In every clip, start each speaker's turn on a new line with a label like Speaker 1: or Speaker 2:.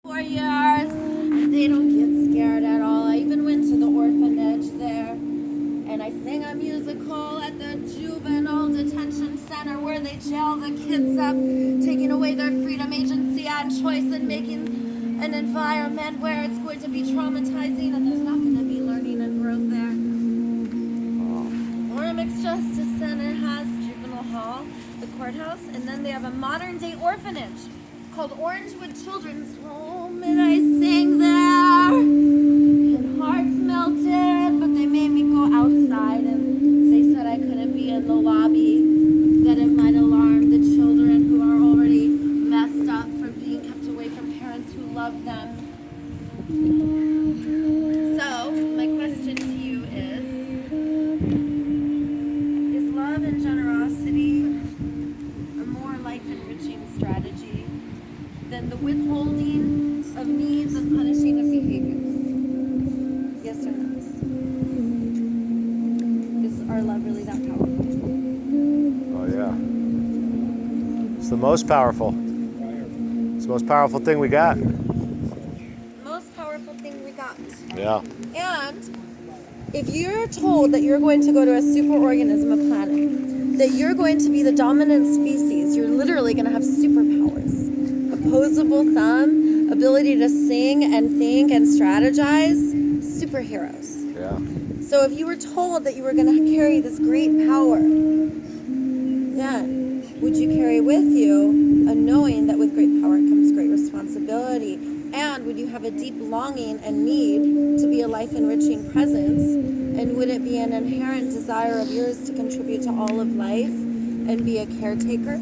Speaker 1: 4 years, and they don't get scared at all. I even went to the orphanage there, and I sang a musical at the juvenile detention center where they jail the kids up, taking away their freedom, agency, and choice, and making an environment where it's going to be traumatizing and there's not going to be learning and growth there. Ormix Justice Center has juvenile hall, the courthouse, and then they have a modern day orphanage called Orangewood Children's Home, and I sang there, and hearts melted, but they made me go outside, and they said I couldn't be in the lobby, that it might alarm the children who are already messed up from being kept away from parents who love them. So, my question to you is love and generosity a more life-enriching strategy than the withholding of needs and punishing of behaviors? Yes or no? Is our love really that powerful?
Speaker 2: Oh yeah. It's the most powerful. It's the most powerful thing we got.
Speaker 1: Most powerful thing we got.
Speaker 2: Yeah.
Speaker 1: And if you're told that you're going to go to a superorganism, a planet, that you're going to be the dominant species, you're literally going to have superpowers. Opposable thumb, ability to sing and think and strategize, superheroes.
Speaker 2: Yeah.
Speaker 1: So if you were told that you were going to carry this great power, then would you carry with you a knowing that with great power comes great responsibility? And would you have a deep longing and need to be a life-enriching presence? And would it be an inherent desire of yours to contribute to all of life and be a caretaker?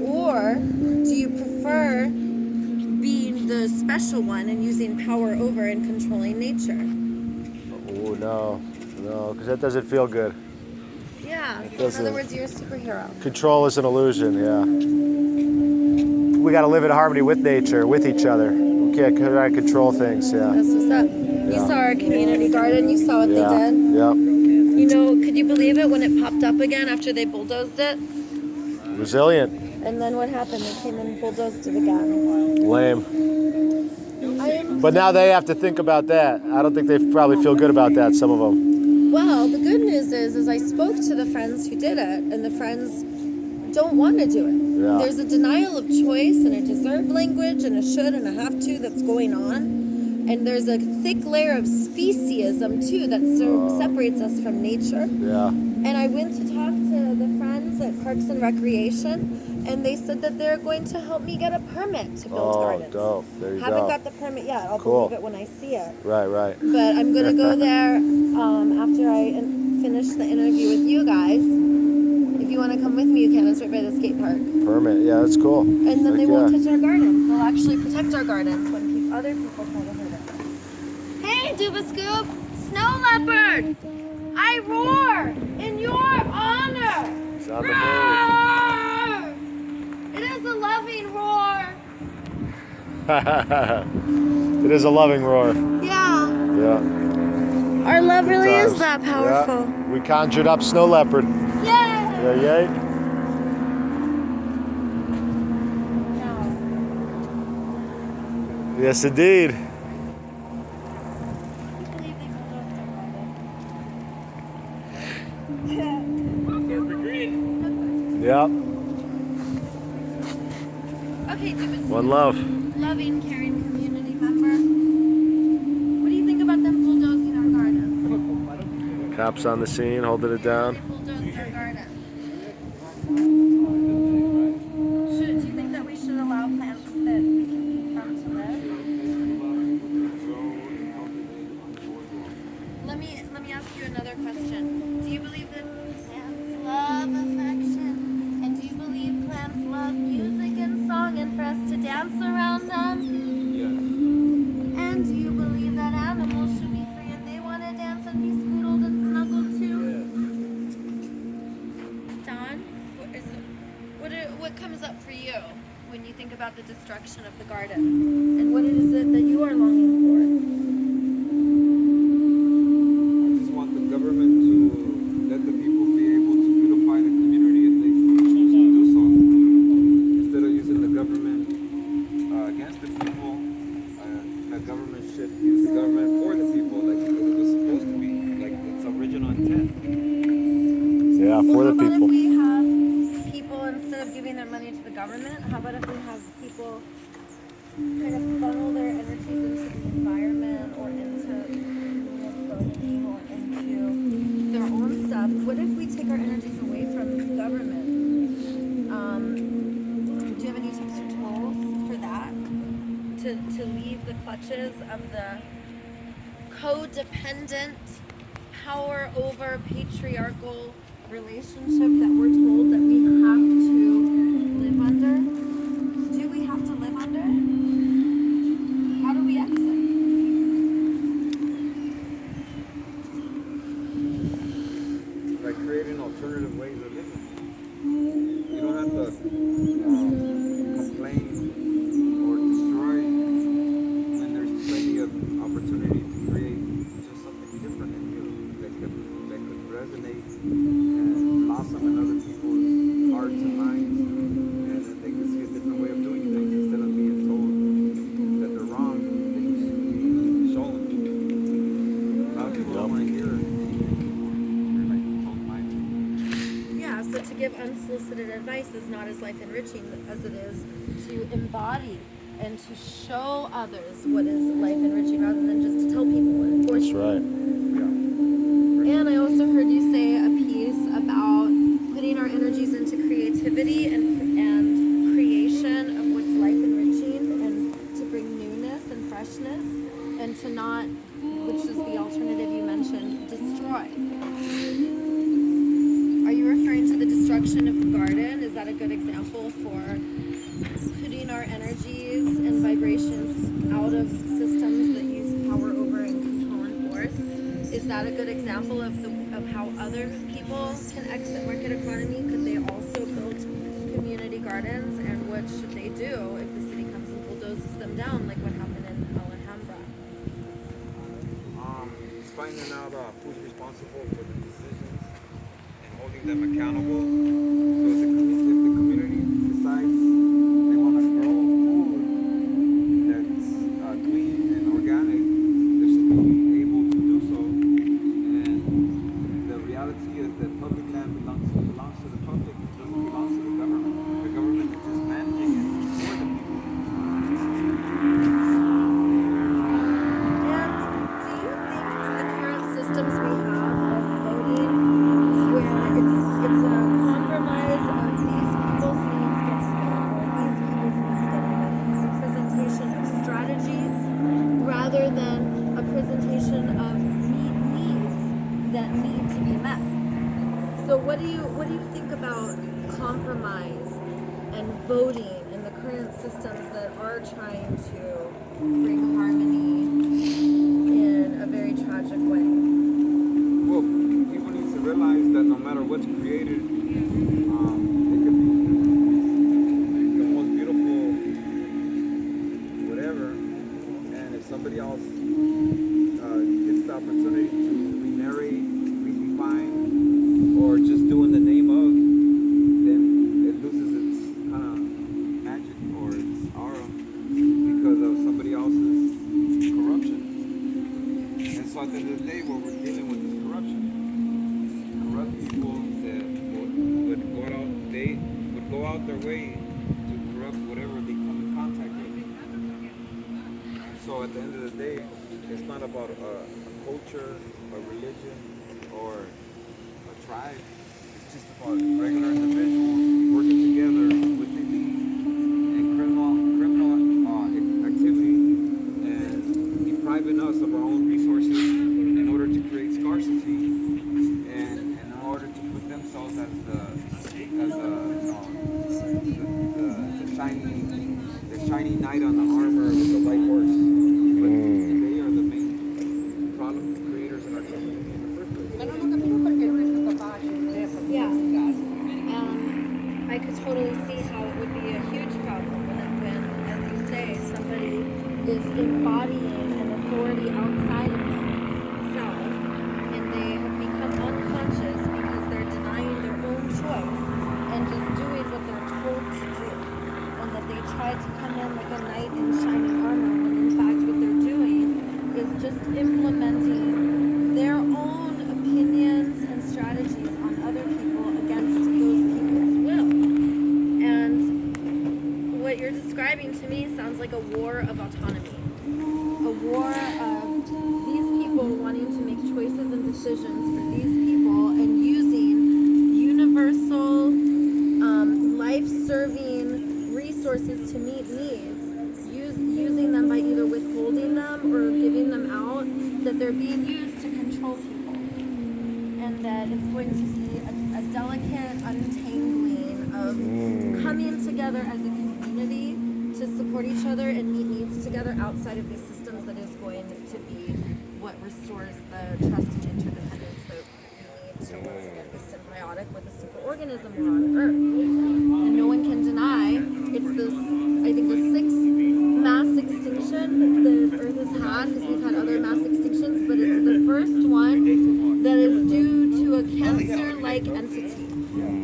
Speaker 1: Or do you prefer being the special one and using power over and controlling nature?
Speaker 2: Oh no, because that doesn't feel good.
Speaker 1: Yeah, so in other words, you're a superhero.
Speaker 2: Control is an illusion, yeah. We got to live in harmony with nature, with each other. We can't try to control things, yeah.
Speaker 1: That's what's up. You saw our community garden, you saw what they did.
Speaker 2: Yeah.
Speaker 1: You know, could you believe it when it popped up again after they bulldozed it?
Speaker 2: Resilient.
Speaker 1: And then what happened? They came and bulldozed it again.
Speaker 2: Lame. But now they have to think about that. I don't think they probably feel good about that, some of them.
Speaker 1: Well, the good news is I spoke to the friends who did it, and the friends don't want to do it.
Speaker 2: Yeah.
Speaker 1: There's a denial of choice and a deserved language and a should and a have to that's going on. And there's a thick layer of speciesism, too, that separates us from nature.
Speaker 2: Yeah.
Speaker 1: And I went to talk to the friends at Parks and Recreation, and they said that they're going to help me get a permit to build gardens.
Speaker 2: Oh, dope. There you
Speaker 1: Haven't
Speaker 2: go.
Speaker 1: got the permit yet. I'll
Speaker 2: Cool.
Speaker 1: believe it when I see it.
Speaker 2: Right.
Speaker 1: But I'm going to go there after I finish the interview with you guys. If you want to come with me, you can. It's right by the skate park.
Speaker 2: Permit. Yeah, that's cool.
Speaker 1: And then they won't touch our gardens. They'll actually protect our gardens when other people try to hurt it. Hey, Duba Scoop! Snow leopard! I roar in your honor!
Speaker 2: It's on the
Speaker 1: Roar! It is a loving roar.
Speaker 2: move. It is a loving roar.
Speaker 1: Yeah.
Speaker 2: Yeah.
Speaker 1: Our love really is that powerful.
Speaker 2: Yeah. We conjured up snow leopard.
Speaker 1: Yay!
Speaker 2: Yay. Yes, indeed. Yep.
Speaker 1: Okay, Duba.
Speaker 2: One love.
Speaker 1: Loving, caring community member. What do you think about them bulldozing our garden?
Speaker 2: Cops on the scene, holding it down.
Speaker 1: They bulldozed our garden. Do you think that we should allow plants that we can eat from to live? Let me ask you another question. Do you believe that plants love affection? And do you believe plants love music and song and for us to dance around them? And do you believe that animals should be free and they want to dance and be scoodled and snuggled too? Don, what comes up for you when you think about the destruction of the garden? And what is it that you are longing for?
Speaker 3: I just want the government to let the people be able to beautify the community if they choose to do so. Instead of using the government against the people, government should use the government for the people, like it was supposed to be, like its original intent.
Speaker 2: Yeah,
Speaker 1: Well,
Speaker 2: for
Speaker 1: how
Speaker 2: the
Speaker 1: about if
Speaker 2: people.
Speaker 1: we have people, instead of giving their money to the government, how about if we have people kind of funnel their energies into the environment or into gardening or into their own stuff? What if we take our energies away from government? Do you have any tips or tools for that? To leave the clutches of the codependent, power over patriarchal relationship that we're told that we have to live under? Do we have to live under? How do we exit?
Speaker 3: By creating alternative ways of living. You don't have to complain or destroy when there's plenty of opportunity to create just something different in you that could resonate and blossom in other people's hearts and minds, and that they can see a different way of doing things instead of being told that they're wrong. They should be shown. A lot of people don't want to hear. They're like closed-minded.
Speaker 1: Yeah, so to give unsolicited advice is not as life enriching as it is to embody and to show others what is life enriching rather than just to tell people and enforce
Speaker 2: That's right.
Speaker 3: Yeah.
Speaker 1: And I also heard you say a piece about putting our energies into creativity and creation of what's life enriching and to bring newness and freshness and to not, which is the alternative you mentioned, destroy. Are you referring to the destruction of the garden? Is that a good example for putting our energies and vibrations out of systems that use power over and control and force? Is that a good example of how other people can exit market economy? Could they also build community gardens? And what should they do if the city comes and bulldozes them down, like what happened in Alhambra?
Speaker 3: It's finding out who's responsible for the decisions and holding them accountable. So if the community decides they want to grow food that's clean and organic, they should be able to do so. And the reality is that public land belongs to the public. It doesn't belong to the government. The government is just managing it for the people.
Speaker 1: And do you think that the current systems we have of voting, where it's a compromise of these people's needs getting met or these people's needs getting met, it's a presentation of strategies rather than a presentation of needs that need to be met? So what do you think about compromise and voting in the current systems that are trying to bring harmony in a very tragic way?
Speaker 3: Well, people need to realize that no matter what's created, it could be the most beautiful whatever, and if somebody else gets the opportunity to re-narrate, redefine, or just do in the name of, then it loses its kind of magic or its aura because of somebody else's corruption. And so at the end of the day, what we're dealing with is corruption. Corrupt people that would go out their way to corrupt whatever they come in contact with. And so at the end of the day, it's not about a culture, a religion, or a tribe. It's just about regular individuals working together with elite and criminal activity and depriving us of our own resources in order to create scarcity and in order to put themselves as the shiny knight on the armor with the white horse. But they are the main problem creators in our community in the first place.
Speaker 1: Yeah. I could totally see how it would be a huge problem when, as you say, somebody is embodying an authority outside of themselves and they have become unconscious because they're denying their own choice and just doing what they're told to do. And that they try to come in like a knight in shining armor when in fact what they're doing decisions for these people and using universal, life-serving resources to meet needs, using them by either withholding them or giving them out, that they're being used to control people. And that it's going to be a delicate untangling of coming together as a community to support each other and meet needs together outside of these systems that is going to be what restores the trust and interdependence that we need to once again be symbiotic with the superorganism we're on Earth. And no one can deny it's this, I think, the sixth mass extinction that the Earth has had, because we've had other mass extinctions, but it's the first one that is due to a cancer-like entity.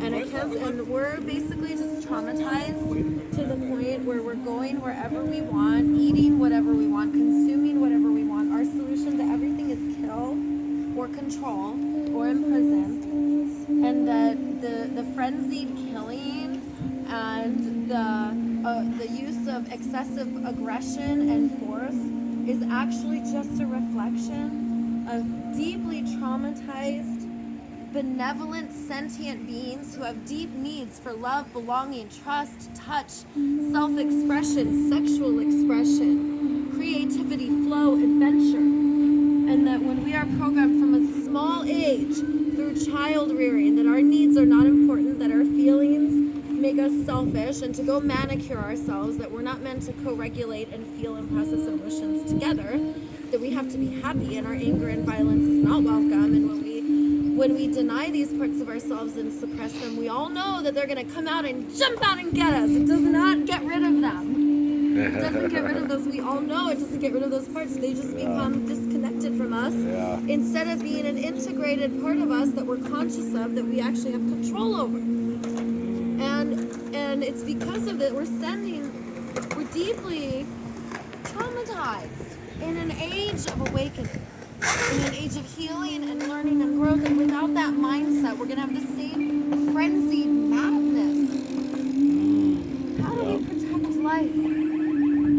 Speaker 1: And we're basically just traumatized to the point where we're going wherever we want, eating whatever we want, consuming whatever we want. Our solution to everything is kill or control or imprison. And that the frenzied killing and the use of excessive aggression and force is actually just a reflection of deeply traumatized, benevolent, sentient beings who have deep needs for love, belonging, trust, touch, self-expression, sexual expression, creativity, flow, adventure. And that when we are programmed from a small age through child rearing, that our needs are not important, that our feelings make us selfish, and to go manicure ourselves, that we're not meant to co-regulate and feel and process emotions together, that we have to be happy and our anger and violence is not welcome. And when we deny these parts of ourselves and suppress them, we all know that they're going to come out and jump out and get us. It does not get rid of them. It doesn't get rid of those. We all know it doesn't get rid of those parts. They just become disconnected from us instead of being an integrated part of us that we're conscious of, that we actually have control over. And it's because of that we're deeply traumatized in an age of awakening, in an age of healing and learning and growth. And without that mindset, we're going to have the same frenzied madness. How do we protect life?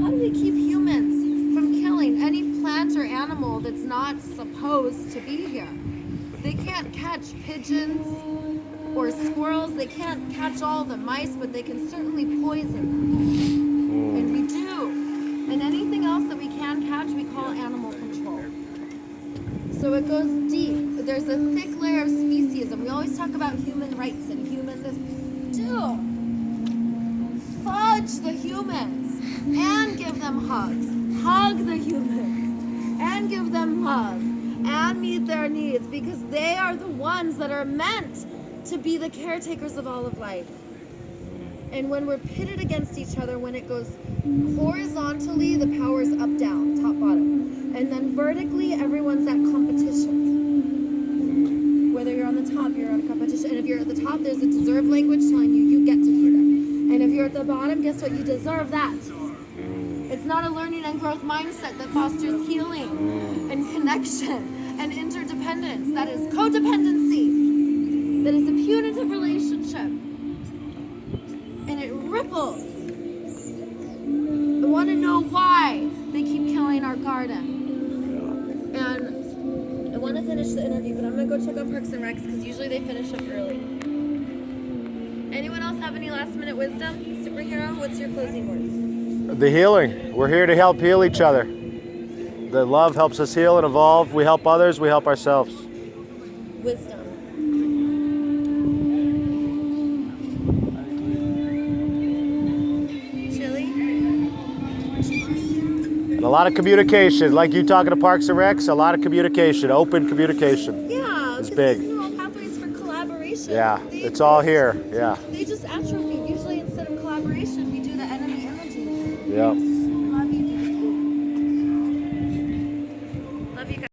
Speaker 1: How do we keep humans from killing any plant or animal that's not supposed to be here? They can't catch pigeons or squirrels. They can't catch all the mice, but they can certainly poison them. And we do. And anything else that we can catch, we call animal control. So it goes deep. There's a thick layer of speciesism. We always talk about human rights and human this. Dude, fudge the humans and give them hugs. Hug the humans and give them hugs and meet their needs, because they are the ones that are meant to be the caretakers of all of life. And when we're pitted against each other, when it goes horizontally, the power's up, down, top, bottom. And then vertically, everyone's at competition. Whether you're on the top, you're at a competition. And if you're at the top, there's a deserve language telling you you get to be there. And if you're at the bottom, guess what? You deserve that. It's not a learning and growth mindset that fosters healing and connection and interdependence. That is codependency. That is a punitive relationship. And it ripples. I want to know why they keep killing our garden. And I want to finish the interview, but I'm going to go check on Parks and Recs, because usually they finish up early. Anyone else have any last minute wisdom? Superhero, what's your closing words?
Speaker 2: The healing. We're here to help heal each other. The love helps us heal and evolve. We help others, we help ourselves.
Speaker 1: Wisdom. Chili?
Speaker 2: And a lot of communication, like you talking to Parks and Recs, a lot of communication, open communication.
Speaker 1: Yeah,
Speaker 2: it's big.
Speaker 1: There's neural pathways for collaboration.
Speaker 2: Yeah, it's all here. Yeah.
Speaker 1: They just atrophy. Usually instead of collaboration, we do the enemy energy.
Speaker 2: Yeah.